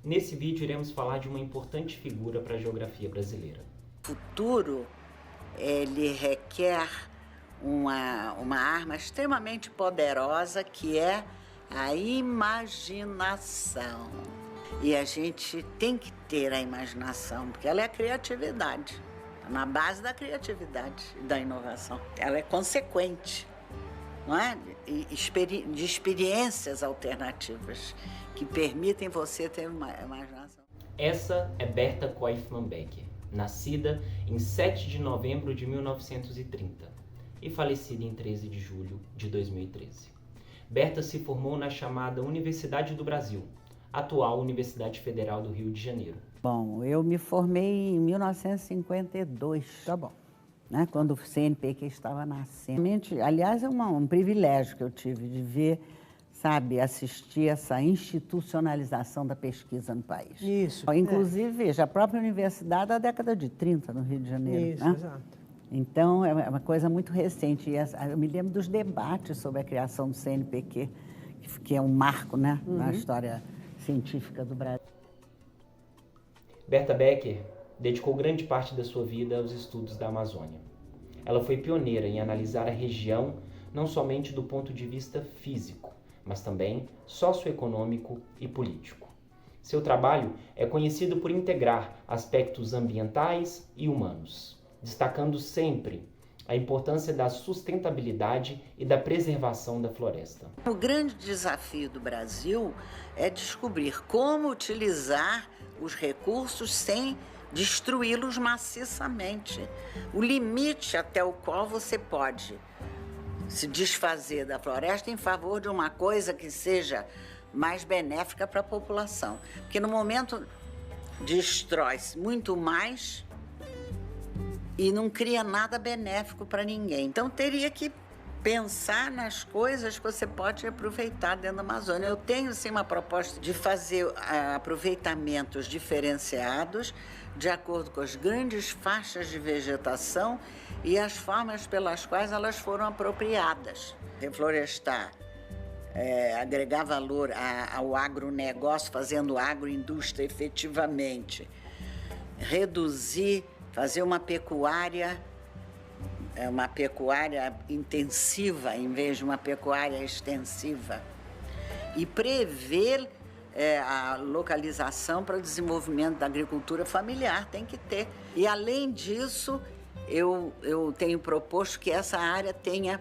Nesse vídeo iremos falar de uma importante figura para a geografia brasileira. O futuro, ele requer uma arma extremamente poderosa, que é a imaginação. E a gente tem que ter a imaginação, porque ela é a criatividade, na base da criatividade e da inovação. Ela é consequente, não é? De experiências alternativas que permitem você ter uma imaginação. Essa é Berta Koifman Becker, nascida em 7 de novembro de 1930 e falecida em 13 de julho de 2013. Berta se formou na chamada Universidade do Brasil, atual Universidade Federal do Rio de Janeiro. Bom, eu me formei em 1952. Tá bom. Né, quando o CNPq estava nascendo. Aliás, é um privilégio que eu tive de ver, sabe, assistir essa institucionalização da pesquisa no país. Isso. Inclusive, veja, a própria universidade da década de 30 no Rio de Janeiro. Isso, né? exato. Então, é uma coisa muito recente. E eu me lembro dos debates sobre a criação do CNPq, que é um marco, né, na história científica do Brasil. Berta Becker dedicou grande parte da sua vida aos estudos da Amazônia. Ela foi pioneira em analisar a região não somente do ponto de vista físico, mas também socioeconômico e político. Seu trabalho é conhecido por integrar aspectos ambientais e humanos, destacando sempre a importância da sustentabilidade e da preservação da floresta. O grande desafio do Brasil é descobrir como utilizar os recursos sem destruí-los maciçamente. O limite até o qual você pode se desfazer da floresta em favor de uma coisa que seja mais benéfica para a população. Porque no momento destrói-se muito mais e não cria nada benéfico para ninguém. Então teria que pensar nas coisas que você pode aproveitar dentro da Amazônia. Eu tenho, sim, uma proposta de fazer aproveitamentos diferenciados de acordo com as grandes faixas de vegetação e as formas pelas quais elas foram apropriadas. Reflorestar, agregar valor ao agronegócio, fazendo agroindústria efetivamente. Reduzir, fazer uma pecuária intensiva em vez de uma pecuária extensiva. E prever a localização para o desenvolvimento da agricultura familiar, tem que ter. E além disso, eu tenho proposto que essa área tenha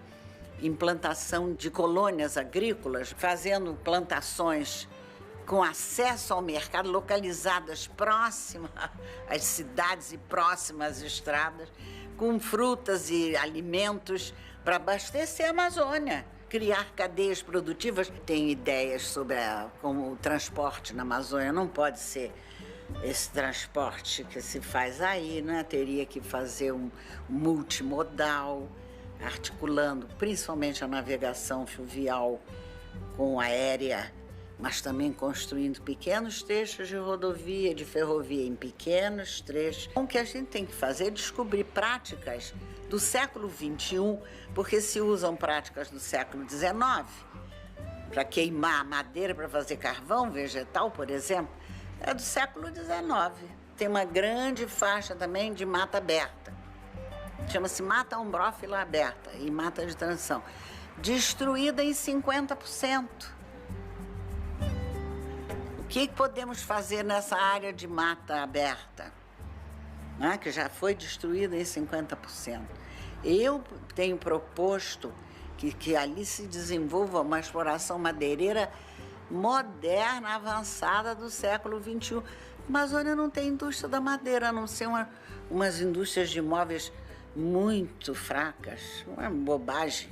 implantação de colônias agrícolas, fazendo plantações com acesso ao mercado, localizadas próximas às cidades e próximas às estradas, com frutas e alimentos para abastecer a Amazônia, criar cadeias produtivas. Tem ideias sobre como o transporte na Amazônia não pode ser esse transporte que se faz aí, né? Teria que fazer um multimodal, articulando principalmente a navegação fluvial com aérea, mas também construindo pequenos trechos de rodovia, de ferrovia em pequenos trechos. O que a gente tem que fazer é descobrir práticas do século XXI, porque se usam práticas do século XIX, para queimar madeira, para fazer carvão vegetal, por exemplo, é do século XIX. Tem uma grande faixa também de mata aberta, chama-se mata ombrófila aberta e mata de transição, destruída em 50%. O que podemos fazer nessa área de mata aberta, né, que já foi destruída em 50%? Eu tenho proposto que ali se desenvolva uma exploração madeireira moderna, avançada do século XXI. A Amazônia não tem indústria da madeira, a não ser umas indústrias de móveis muito fracas, uma bobagem.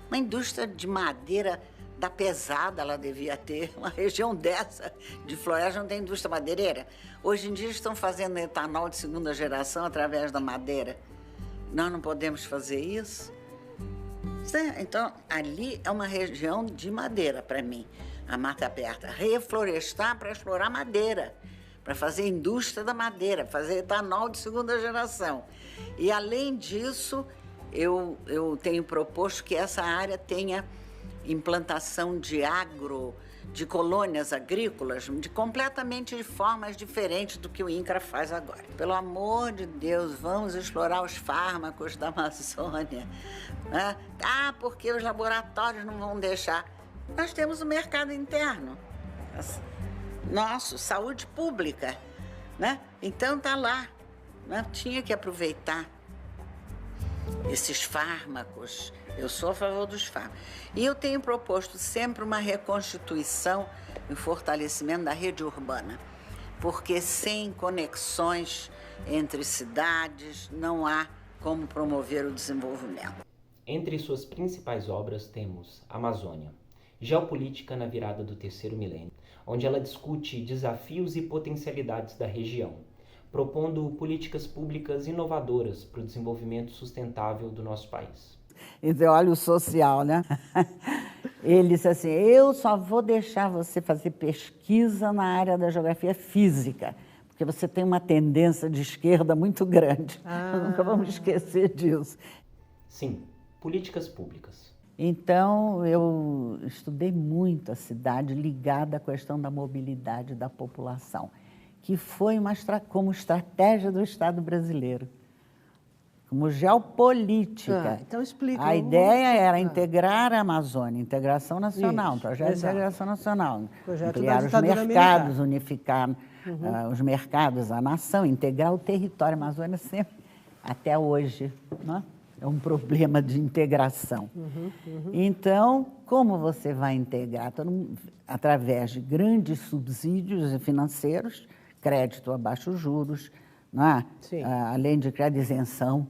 Uma indústria de madeira da pesada ela devia ter. Uma região dessa de floresta não tem indústria madeireira. Hoje em dia estão fazendo etanol de segunda geração através da madeira. Nós não podemos fazer isso? Então, ali é uma região de madeira para mim, a mata aberta. Reflorestar para explorar madeira, para fazer indústria da madeira, fazer etanol de segunda geração. E, além disso, eu tenho proposto que essa área tenha implantação de de colônias agrícolas completamente de formas diferentes do que o INCRA faz agora. Pelo amor de Deus, vamos explorar os fármacos da Amazônia. Né? Ah, porque os laboratórios não vão deixar. Nós temos o mercado interno, nosso, saúde pública, né? Então tá lá, né? Tinha que aproveitar esses fármacos. Eu sou a favor dos fármacos. E eu tenho proposto sempre uma reconstituição e fortalecimento da rede urbana, porque sem conexões entre cidades não há como promover o desenvolvimento. Entre suas principais obras temos Amazônia, Geopolítica na virada do terceiro milênio, onde ela discute desafios e potencialidades da região, propondo políticas públicas inovadoras para o desenvolvimento sustentável do nosso país. Então, olha o social, né? Ele disse assim, eu só vou deixar você fazer pesquisa na área da geografia física, porque você tem uma tendência de esquerda muito grande. Nunca vamos esquecer disso. Sim, políticas públicas. Então, eu estudei muito a cidade ligada à questão da mobilidade da população, que foi como estratégia do Estado brasileiro, como geopolítica. Então explica. A ideia era integrar a Amazônia, integração nacional, Isso, projeto exato. de integração nacional, Projeto ampliar da os ditadura mercados, militar. unificar os mercados, a nação, integrar o território. A Amazônia sempre, até hoje, né? É um problema de integração. Então, como você vai integrar? Através de grandes subsídios financeiros, crédito a baixos juros, não é? Além de crédito, isenção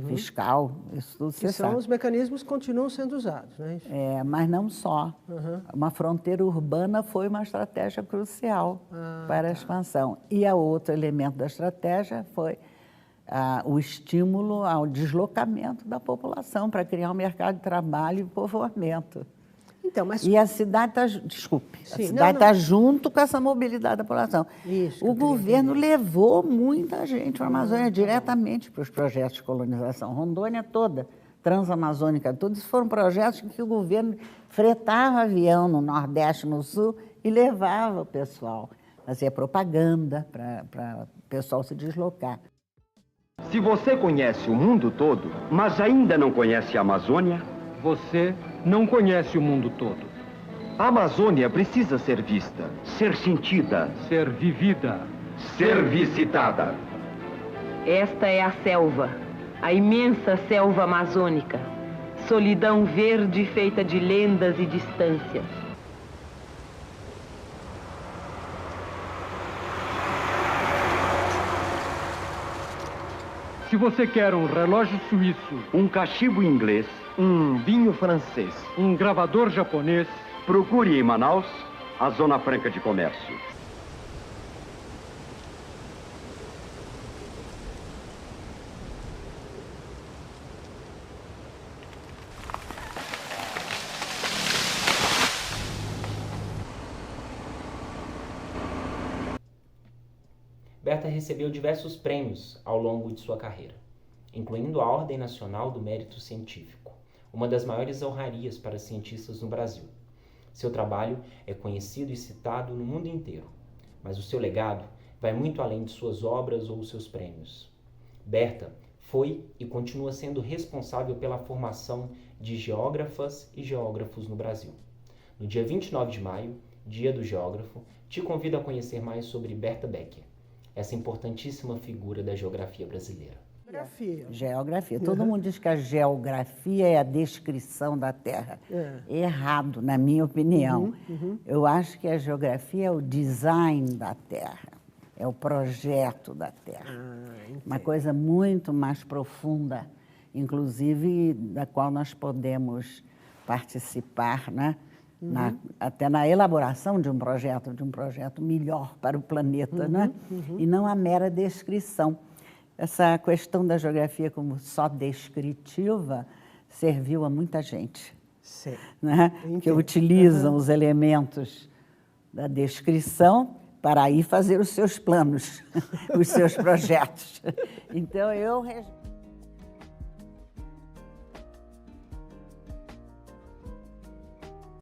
fiscal, isso tudo você sabe. Os mecanismos que continuam sendo usados, não é isso? Mas não só. Uma fronteira urbana foi uma estratégia crucial para a expansão. E o outro elemento da estratégia foi o estímulo ao deslocamento da população para criar um mercado de trabalho e povoamento. Então, mas... E a cidade está, a cidade está junto com essa mobilidade da população. Isso, o governo levou muita gente para a Amazônia diretamente para os projetos de colonização. Rondônia toda, Transamazônica, todos foram projetos em que o governo fretava avião no Nordeste, no Sul e levava o pessoal, fazia propaganda para o pessoal se deslocar. Se você conhece o mundo todo, mas ainda não conhece a Amazônia, você não conhece o mundo todo. a Amazônia precisa ser vista, ser sentida, Ser vivida. ser visitada. Esta é a selva, a imensa selva amazônica. Solidão verde feita de lendas e distâncias. Se você quer um relógio suíço, Um cachimbo inglês, um vinho francês, um gravador japonês, procure em Manaus a Zona Franca de Comércio. Berta recebeu diversos prêmios ao longo de sua carreira, incluindo a Ordem Nacional do Mérito Científico, uma das maiores honrarias para cientistas no Brasil. Seu trabalho é conhecido e citado no mundo inteiro, mas o seu legado vai muito além de suas obras ou seus prêmios. Berta foi e continua sendo responsável pela formação de geógrafas e geógrafos no Brasil. No dia 29 de maio, Dia do Geógrafo, te convido a conhecer mais sobre Berta Becker, essa importantíssima figura da geografia brasileira. Geografia. Todo mundo diz que a geografia é a descrição da Terra. Errado, na minha opinião. Eu acho que a geografia é o design da Terra, é o projeto da Terra. Uma coisa muito mais profunda, inclusive da qual nós podemos participar, né? Até na elaboração de um projeto melhor para o planeta, né? E não a mera descrição. Essa questão da geografia como só descritiva serviu a muita gente, né? Que utilizam os elementos da descrição para aí fazer os seus planos, os seus projetos. Então, eu respeito.